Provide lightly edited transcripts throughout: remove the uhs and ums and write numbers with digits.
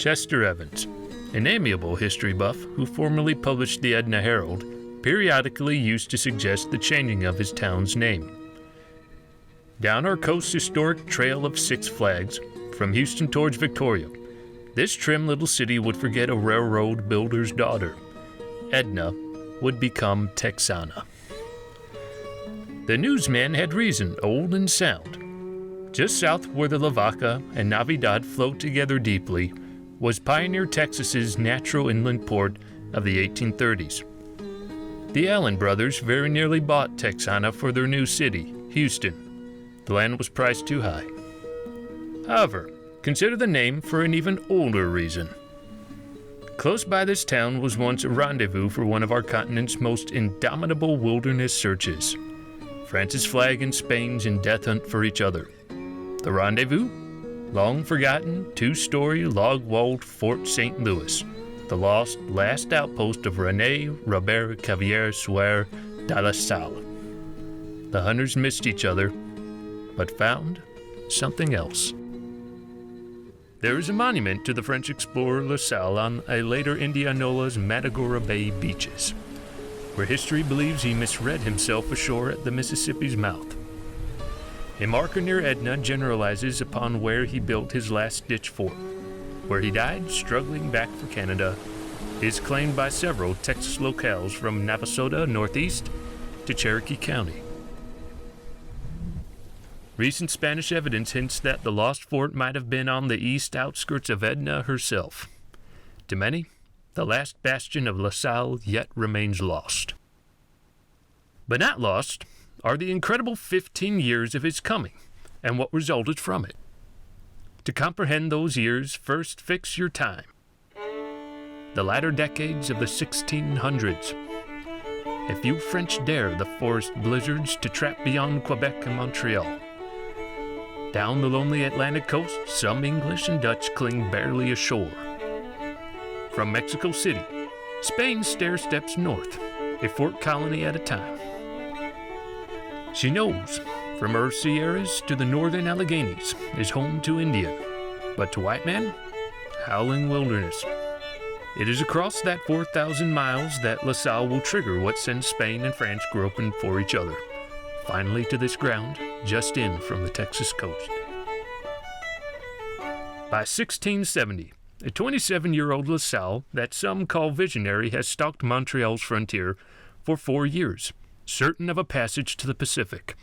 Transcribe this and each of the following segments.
Chester Evans, an amiable history buff who formerly published the Edna Herald, periodically used to suggest the changing of his town's name. Down our coast's historic Trail of Six Flags, from Houston towards Victoria, this trim little city would forget a railroad builder's daughter. Edna would become Texana. The newsman had reason, old and sound. Just south where the Lavaca and Navidad flow together deeply was Pioneer, Texas's natural inland port of the 1830s. The Allen brothers very nearly bought Texana for their new city, Houston. The land was priced too high. However, consider the name for an even older reason. Close by this town was once a rendezvous for one of our continent's most indomitable wilderness searches, France's flag and Spain's in death hunt for each other. The rendezvous? Long forgotten, two-story, log-walled Fort St. Louis, the lost last outpost of René-Robert Cavalier de la Salle. The hunters missed each other, but found something else. There is a monument to the French explorer La Salle on a later Indianola's Matagorda Bay beaches, where history believes he misread himself ashore at the Mississippi's mouth. A marker near Edna generalizes upon where he built his last-ditch fort. Where he died, struggling back for Canada, is claimed by several Texas locales from Navasota northeast to Cherokee County. Recent Spanish evidence hints that the lost fort might have been on the east outskirts of Edna herself. To many, the last bastion of La Salle yet remains lost. But not lost are the incredible 15 years of his coming and what resulted from it. To comprehend those years, first fix your time. The latter decades of the 1600s. A few French dare the forest blizzards to trap beyond Quebec and Montreal. Down the lonely Atlantic coast, some English and Dutch cling barely ashore. From Mexico City, Spain stair-steps north, a fort colony at a time. She knows, from her Sierras to the northern Alleghenies, is home to Indian, but to white men, howling wilderness. It is across that 4,000 miles that La Salle will trigger what sends Spain and France groping for each other, finally to this ground, just in from the Texas coast. By 1670, a 27-year-old La Salle that some call visionary has stalked Montreal's frontier for 4 years, certain of a passage to the Pacific.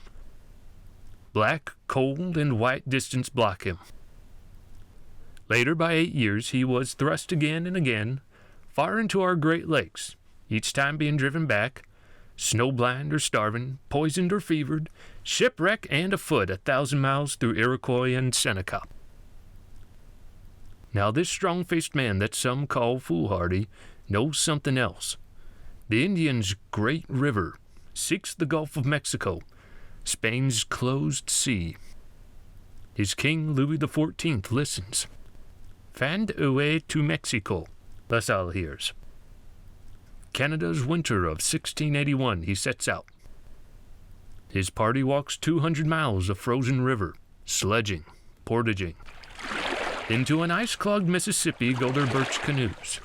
Black, cold, and white distance block him. Later, by 8 years, he was thrust again and again, far into our Great Lakes, each time being driven back, snowblind or starving, poisoned or fevered, shipwreck and afoot 1,000 miles through Iroquois and Seneca. Now this strong-faced man that some call foolhardy knows something else. The Indian's great river seeks the Gulf of Mexico, Spain's closed sea. His king, Louis XIV, listens. Find a way to Mexico, La Salle hears. Canada's winter of 1681, he sets out. His party walks 200 miles of frozen river, sledging, portaging. Into an ice-clogged Mississippi go their birch canoes.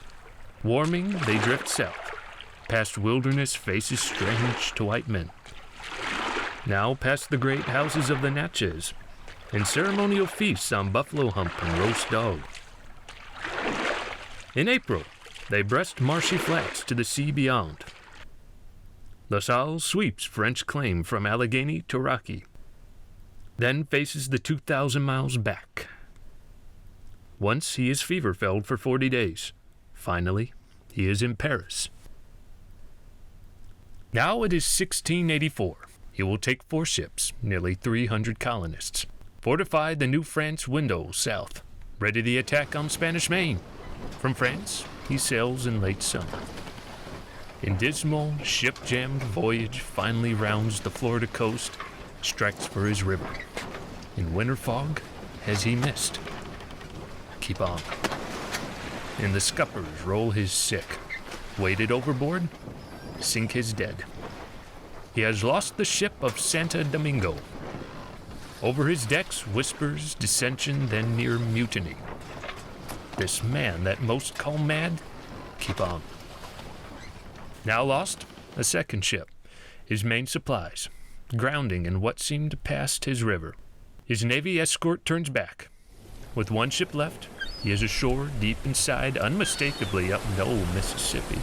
Warming, they drift south, past wilderness faces strange to white men. Now past the great houses of the Natchez, and ceremonial feasts on buffalo hump and roast dog. In April, they breast marshy flats to the sea beyond. La Salle sweeps French claim from Allegheny to Rocky, then faces the 2,000 miles back. Once he is fever-felled for 40 days. Finally, he is in Paris. Now it is 1684. He will take 4 ships, nearly 300 colonists, fortify the New France window south, ready to attack on Spanish Main. From France, he sails in late summer. In dismal, ship-jammed voyage, finally rounds the Florida coast, strikes for his river. In winter fog, has he missed? Keep on. In the scuppers roll his sick. Waded overboard, sink his dead. He has lost the ship of Santo Domingo. Over his decks whispers dissension, then near mutiny. This man that most call mad, keep on. Now lost, a second ship, his main supplies, grounding in what seemed past his river. His navy escort turns back. With one ship left, he is ashore deep inside, unmistakably up no Mississippi.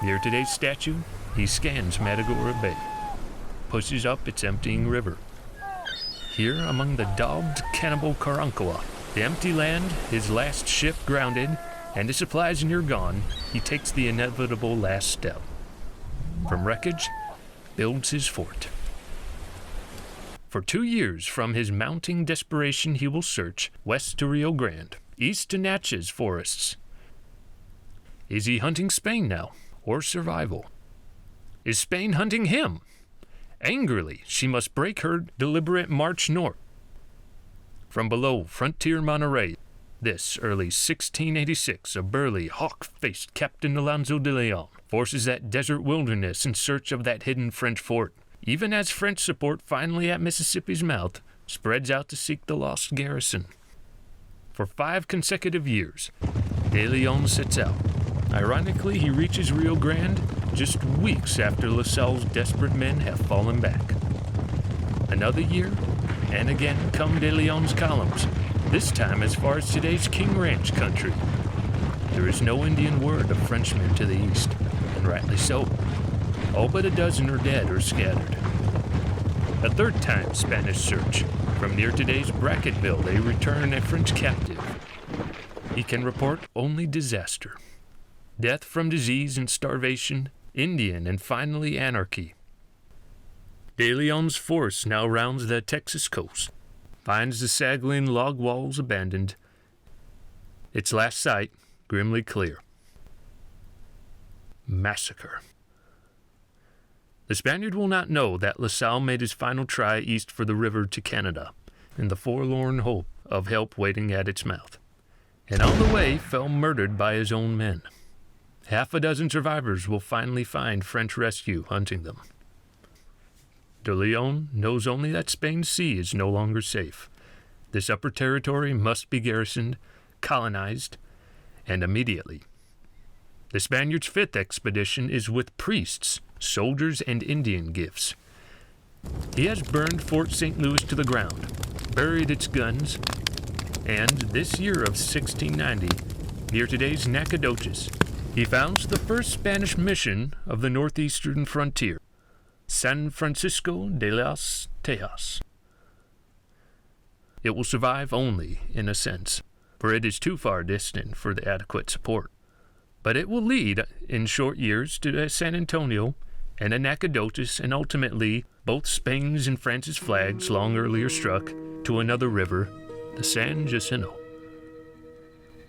Near today's statue, he scans Matagorda Bay, pushes up its emptying river. Here, among the dogged cannibal Karankawa, the empty land, his last ship grounded, and his supplies near gone, he takes the inevitable last step. From wreckage, builds his fort. For 2 years, from his mounting desperation, he will search west to Rio Grande, east to Natchez forests. Is he hunting Spain now, or survival? Is Spain hunting him? Angrily, she must break her deliberate march north. From below frontier Monterey, this early 1686, a burly, hawk-faced Captain Alonso de Leon forces that desert wilderness in search of that hidden French fort, even as French support finally at Mississippi's mouth spreads out to seek the lost garrison. For 5 consecutive years, de Leon sets out. Ironically, he reaches Rio Grande just weeks after La Salle's desperate men have fallen back. Another year, and again come de Leon's columns, this time as far as today's King Ranch country. There is no Indian word of Frenchmen to the east, and rightly so. All but a dozen are dead or scattered. A third time Spanish search. From near today's Bracketville, they return a French captive. He can report only disaster. Death from disease and starvation, Indian, and finally anarchy. De Leon's force now rounds the Texas coast, finds the Saguin log walls abandoned, its last sight grimly clear. Massacre. The Spaniard will not know that La Salle made his final try east for the river to Canada, in the forlorn hope of help waiting at its mouth, and on the way fell murdered by his own men. Half a dozen survivors will finally find French rescue hunting them. De Leon knows only that Spain's sea is no longer safe. This upper territory must be garrisoned, colonized, and immediately. The Spaniards' 5th expedition is with priests, soldiers, and Indian gifts. He has burned Fort St. Louis to the ground, buried its guns, and this year of 1690, near today's Nacogdoches, he founds the first Spanish mission of the northeastern frontier, San Francisco de las Tejas. It will survive only in a sense, for it is too far distant for the adequate support. But it will lead, in short years, to San Antonio and a Nacogdoches, and ultimately both Spain's and France's flags long earlier struck, to another river, the San Jacinto.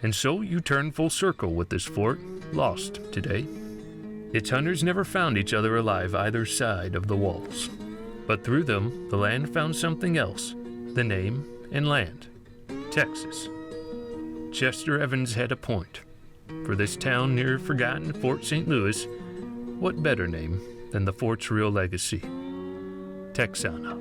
And so you turn full circle with this fort, lost today. Its hunters never found each other alive either side of the walls. But through them, the land found something else, the name and land, Texas. Chester Evans had a point. For this town near forgotten Fort St. Louis, what better name than the fort's real legacy? Texana.